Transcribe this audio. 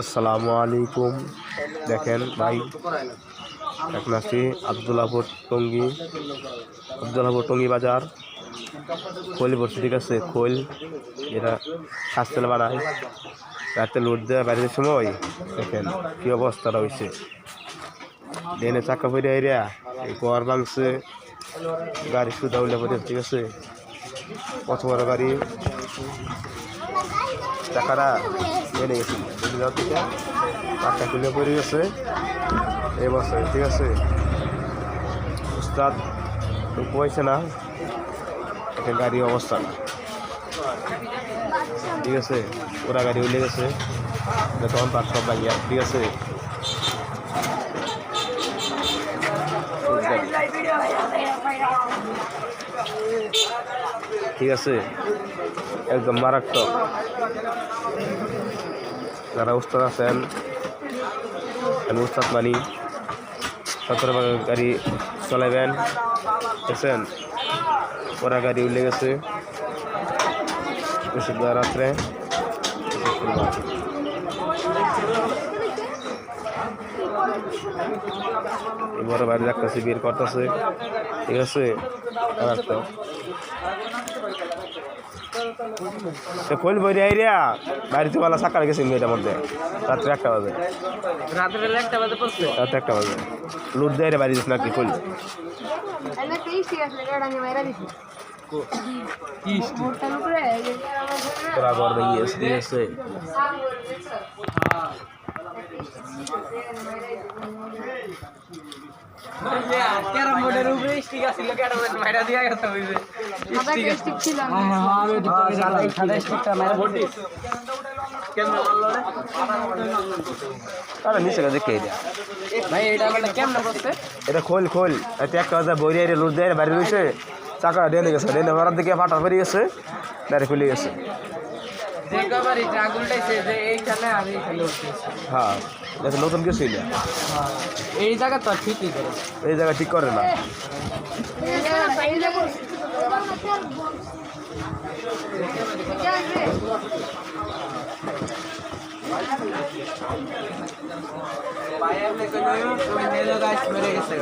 আসসালামু আলাইকুম। দেখেন ভাই, এখন আসছি আবদুল্লাহপুর টঙ্গী বাজার। খোল বসে, ঠিক আছে, খোল এরা শাস্তেল বানায়। রাতে লোড দেওয়া বাড়ির সময় দেখেন কি অবস্থা রয়েছে। ডেনে চাকা ফিরে এরিয়া এই ঘর ভাঙছে, গাড়ি সুদা উল্লে পড়ে, ঠিক আছে, কত বড় গাড়ি, চাকাটা বেড়ে গেছে, চাকা খুলে পড়ে গেছে এই বছর, ঠিক আছে। উস্তাদ কইছে না একটা গাড়ি অবস্থা, ঠিক আছে, ওরা গাড়ি উঠে গেছে তখন পাঁচ সব লাগিয়া, ঠিক আছে। ঠিক আছে, একদম মারাত্মক। যারা উস্তাদ আছেন, উস্তাদ মানি সতর্কভাবে গাড়ি চলাইবেন, দেখছেন ওরা গাড়ি উঠে গেছে রাত্রে। বড় বাড়ি রাখতেছে, বের করতেছে, ঠিক আছে। খোল বই রিয়া বাড়িতে বেলা সাকার গেছে মেয়েটার মধ্যে রাত্রে 1টা বাজে, রাত্রে 1টা বাজে লুট দেয় রে বাড়ি দিস নাকি খোল। তোরা ঘর ভেঙে গেছে। এটা খোল খোল 1টা বাজে বইরে লুট দেয় বাড়ি রয়েছে, চাকা ডেনে গেছে, ডেনে মারার দিকে ফাটা ফেরে গেছে, ডাইরেক্ট খুলে গেছে। হ্যাঁ, নতুন কিছু এই জায়গা তো ঠিকই করে, এই জায়গা ঠিক করে না। ভাই আপনি কইলো তুমি নেলো গাছ মেরে গেছে।